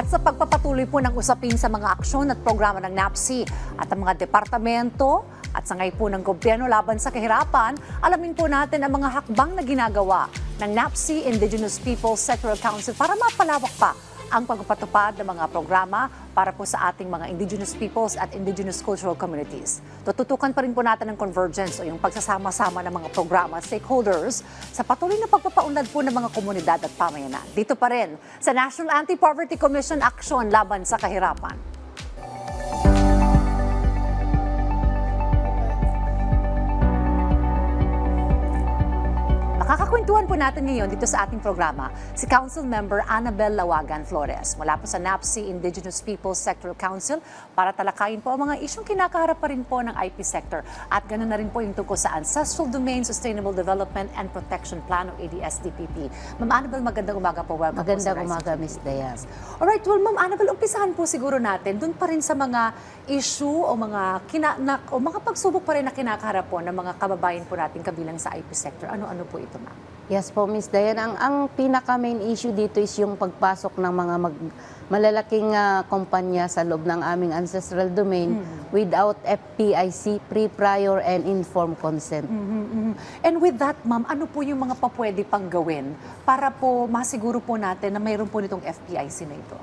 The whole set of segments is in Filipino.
at sa pagpapatuloy po ng usapin sa mga aksyon at programa ng NAPSI at ang mga departamento at sangay po ng gobyerno laban sa kahirapan, alamin po natin ang mga hakbang na ginagawa ng NAPSI Indigenous Peoples Sectoral Council para mapalawak pa ang pagpapatupad ng mga programa para po sa ating mga indigenous peoples at indigenous cultural communities. Tututukan pa rin po natin ang convergence o yung pagsasama-sama ng mga programa at stakeholders sa patuloy na pagpapaunlad po ng mga komunidad at pamayanan. Dito pa rin sa National Anti-Poverty Commission Action laban sa kahirapan. Makakakwentuhan po natin ngayon dito sa ating programa si Council Member Annabel Lawagan Flores mula po sa NAPSI Indigenous Peoples Sectoral Council para talakayin po ang mga isyong kinakaharap pa rin po ng IP sector at ganoon na rin po yung tungkol sa Ancestral Domain Sustainable Development and Protection Plan o ADS-DPP. Ma'am Annabel, magandang umaga po. Welcome Magandang umaga, Ms. Dayan. Alright, well Ma'am Annabel, umpisahan po siguro natin dun pa rin sa mga issue o mga pagsubok pa rin na kinakaharap po ng mga kababayan po natin kabilang sa IP sector. Ano-ano po ito, ma'am? Yes po, Ms. Dayan. Ang pinaka-main issue dito is yung pagpasok ng mga malalaking kumpanya sa loob ng aming ancestral domain without FPIC, pre-prior and informed consent. And with that, ma'am, ano po yung mga papwede pang gawin para po masiguro po natin na mayroon po nitong FPIC na ito?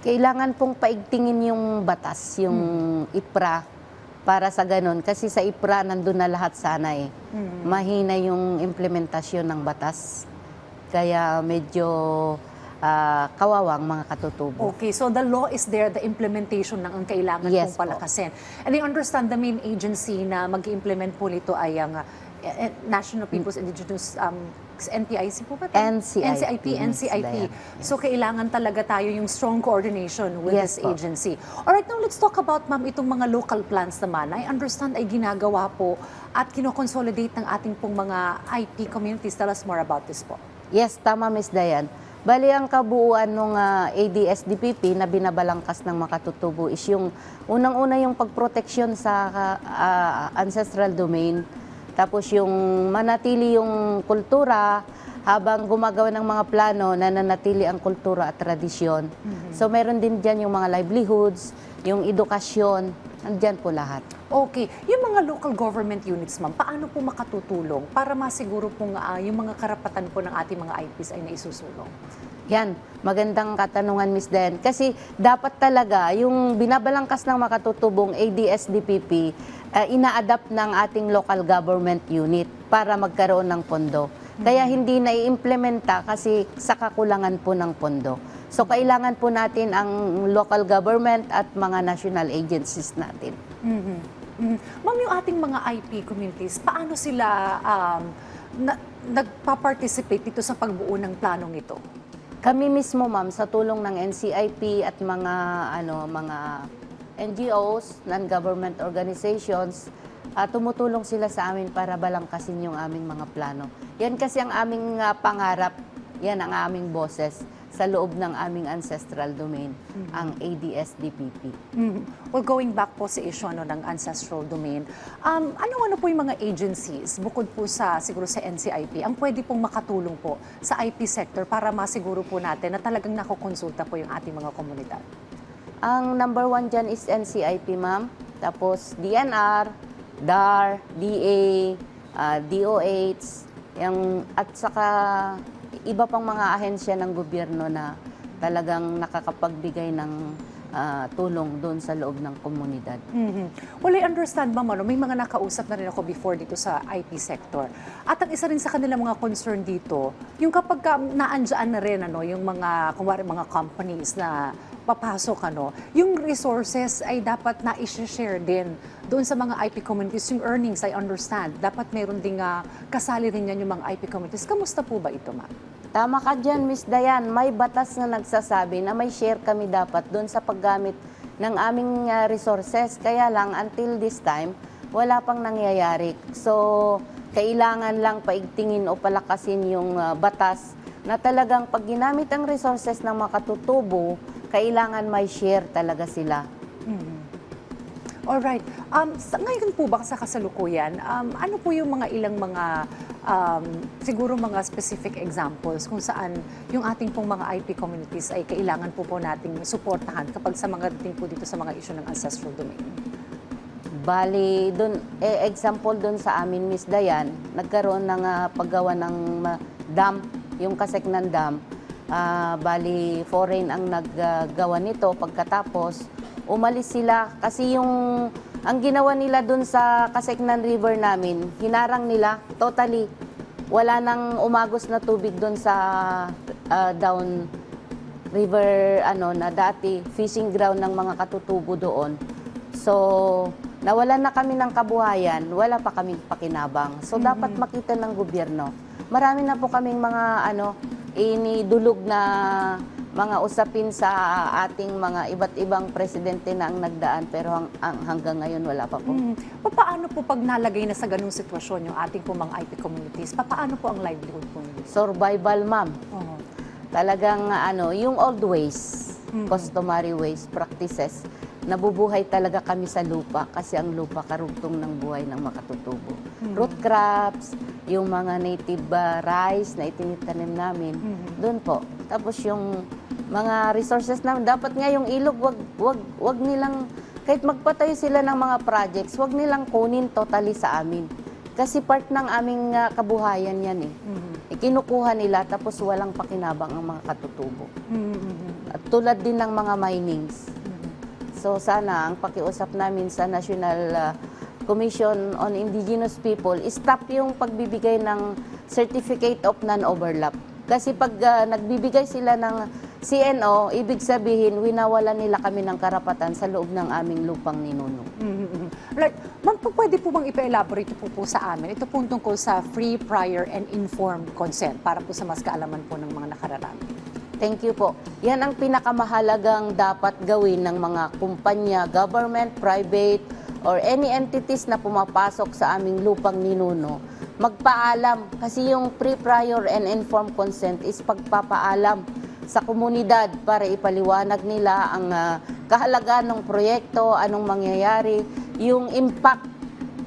Kailangan pong paigtingin yung batas, yung IPRA, para sa ganun. Kasi sa IPRA, nandun na lahat sana eh. Mahina yung implementasyon ng batas. Kaya medyo kawawang mga katutubo. Okay, so the law is there, the implementation ng ang kailangan Yes pong palakasin. And I understand the main agency na mag-implement po nito ay ang National Peoples Indigenous NPIC po ba? NCIP. NCIP. So kailangan talaga tayo yung strong coordination with Yes this agency. Alright, now let's talk about, ma'am, itong mga local plans naman. I understand ay ginagawa po at kinoconsolidate ng ating pong mga IP communities. Tell us more about this po. Yes, tama, Ms. Dayan. Bali, ang kabuuan ng ADS-DPP na binabalangkas ng makatutubo is yung unang-una yung pagproteksyon sa ancestral domain. Tapos yung manatili yung kultura habang gumagawa ng mga plano na nanatili ang kultura at tradisyon. So meron din dyan yung mga livelihoods, yung edukasyon, nandyan po lahat. Okay. Yung mga local government units, ma'am, paano po makatutulong para masiguro pong yung mga karapatan po ng ating mga IPs ay naisusulong? Yan, magandang katanungan, Ms. Den. Kasi dapat talaga yung binabalangkas ng makatutubong ADS-DPP, ina-adapt ng ating local government unit para magkaroon ng pondo. Kaya hindi na-i-implementa kasi sa kakulangan po ng pondo. So kailangan po natin ang local government at mga national agencies natin. Ma'am, yung ating mga IP communities, paano sila nagpa-participate dito sa pagbuo ng planong ito? Kami mismo, ma'am, sa tulong ng NCIP at mga NGOs, non-government organizations, tumutulong sila sa amin para balangkasin yung aming mga plano. Yan kasi ang aming pangarap, yan ang aming boses sa loob ng aming ancestral domain, ang ADS-DPP. Well, going back po sa issue ng ancestral domain, ano po yung mga agencies, bukod po siguro sa NCIP, ang pwede pong makatulong po sa IP sector para masiguro po natin na talagang nakukonsulta po yung ating mga komunidad? Ang number one dyan is NCIP, ma'am. Tapos DNR, DAR, DA, DOH, at saka iba pang mga ahensya ng gobyerno na talagang nakakapagbigay ng tulong doon sa loob ng komunidad. Well, I understand, ma'am, may mga nakausap na rin ako before dito sa IP sector. At ang isa rin sa kanilang mga concern dito, yung kapag naandyan na rin yung mga, kumwari, mga companies na papasok, yung resources ay dapat na i-share din doon sa mga IP communities. Yung earnings, I understand, dapat meron ding kasali rin yan yung mga IP communities. Kamusta po ba ito, ma'am? Tama ka dyan, Miss Dayan. May batas na nagsasabi na may share kami dapat doon sa paggamit ng aming resources. Kaya lang, until this time, wala pang nangyayari. So, kailangan lang paigtingin o palakasin yung batas na talagang pag ginamit ang resources ng makatutubo, kailangan may share talaga sila. Alright. Ngayon po ba sa kasalukuyan, ano po yung mga ilang mga siguro mga specific examples kung saan yung ating pong mga IP communities ay kailangan po nating suportahan kapag sa mga dating po dito sa mga issue ng ancestral domain? Bali, example doon sa amin, Miss Dayan, nagkaroon ng paggawa ng dam, yung Kaseknan Dam. Bali, foreign ang naggawa nito. Pagkatapos, umalis sila kasi ang ginawa nila doon sa Kaseknan River namin, hinarang nila totally. Wala nang umagos na tubig doon sa down river na dati fishing ground ng mga katutubo doon. So, nawalan na kami ng kabuhayan, wala pa kaming pakinabang. So, dapat makita ng gobyerno. Marami na po kaming mga inidulog na mga usapin sa ating mga iba't ibang presidente na ang nagdaan, pero hanggang ngayon wala pa po. Paano po pag nalagay na sa ganung sitwasyon yung ating po mga IP communities? Paano po ang livelihood po nila? Survival, ma'am. Oo. Talagang yung old ways, customary ways, practices, nabubuhay talaga kami sa lupa kasi ang lupa karugtong ng buhay ng makatutubo. Root crops, yung mga native rice na itinitanim namin, doon po. Tapos yung mga resources namin, dapat nga yung ilog, wag nilang, kahit magpatayo sila ng mga projects, wag nilang kunin totally sa amin. Kasi part ng aming kabuhayan yan eh. Ikinukuha nila tapos walang pakinabang ang mga katutubo. At tulad din ng mga minings. So sana ang pakiusap namin sa National Commission on Indigenous People, stop yung pagbibigay ng Certificate of Non-Overlap. Kasi pag nagbibigay sila ng CNO, ibig sabihin, winawala nila kami ng karapatan sa loob ng aming lupang ninuno. Right. Ma'am, pwede po bang ipa-elaborate po sa amin? Ito po tungkol sa free, prior, and informed consent para po sa mas kaalaman po ng mga nakararami. Thank you po. Yan ang pinakamahalagang dapat gawin ng mga kumpanya, government, private, or any entities na pumapasok sa aming lupang ninuno. Magpaalam kasi yung free, prior, and informed consent is pagpapaalam sa komunidad para ipaliwanag nila ang kahalagahan ng proyekto, anong mangyayari, yung impact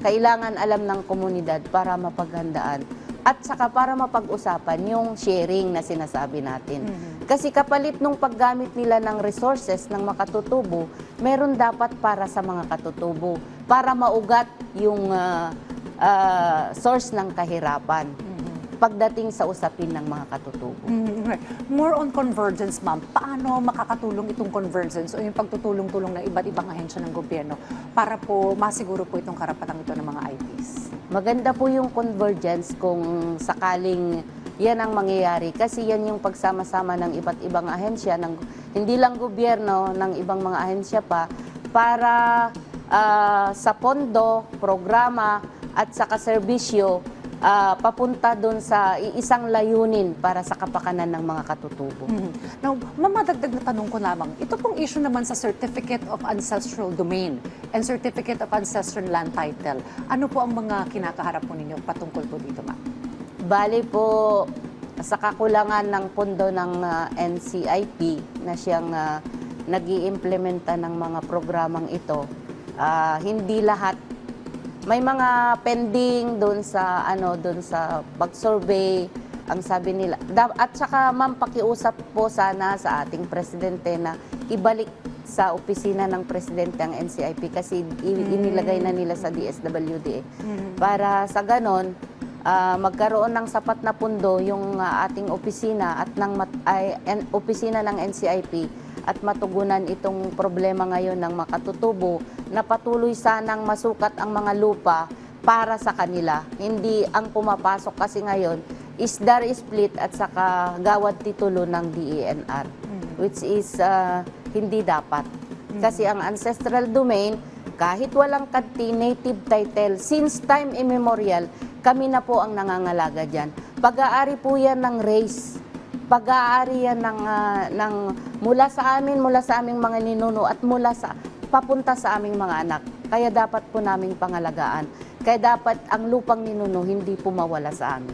kailangan alam ng komunidad para mapaghandaan. At saka para mapag-usapan yung sharing na sinasabi natin. Kasi kapalit nung paggamit nila ng resources ng makatutubo, meron dapat para sa mga katutubo, para maugat yung source ng kahirapan pagdating sa usapin ng mga katutubo. More on convergence, ma'am. Paano makakatulong itong convergence o yung pagtutulong-tulong ng iba't ibang ahensya ng gobyerno para po masiguro po itong karapatang ito ng mga IPs? Maganda po yung convergence kung sakaling yan ang mangyayari kasi yan yung pagsama-sama ng iba't ibang ahensya, hindi lang gobyerno, ng ibang mga ahensya pa, para sa pondo, programa at sa kaserbisyo papunta doon sa isang layunin para sa kapakanan ng mga katutubo. Now, mamadagdag na tanong ko lamang, ito pong issue naman sa Certificate of Ancestral Domain and Certificate of Ancestral Land Title. Ano po ang mga kinakaharap po ninyo patungkol po dito, ma'am? Bali po, sa kakulangan ng pondo ng NCIP na siyang nag-iimplementa ng mga programang ito, hindi lahat. May mga pending doon sa pag-survey, ang sabi nila. At saka ma'am, pakiusap po sana sa ating presidente na ibalik sa opisina ng presidente ang NCIP kasi inilagay na nila sa DSWD. Para sa ganon, magkaroon ng sapat na pundo yung ating opisina at opisina ng NCIP at matugunan itong problema ngayon ng makatutubo na patuloy sanang masukat ang mga lupa para sa kanila. Hindi ang pumapasok kasi ngayon is dar split at saka gawad titulo ng DENR, which is hindi dapat. Kasi ang ancestral domain, kahit walang native title, since time immemorial, kami na po ang nangangalaga dyan. Pag-aari po yan ng race. Pag-aari yan ng mula sa aming mga ninuno at papunta sa aming mga anak. Kaya dapat po naming pangalagaan. Kaya dapat ang lupang ninuno hindi po mawala sa amin.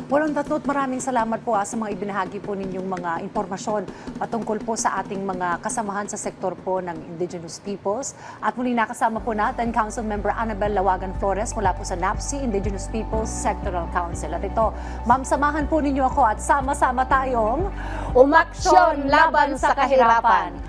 Walang tatno't maraming salamat po sa mga ibinahagi po ninyong mga impormasyon patungkol po sa ating mga kasamahan sa sektor po ng Indigenous Peoples. At muli nakasama po natin Council Member Annabel Lawagan Flores mula po sa NAPSI, Indigenous Peoples Sectoral Council. At ito, ma'am, samahan po ninyo ako at sama-sama tayong Umaksyon laban sa kahirapan.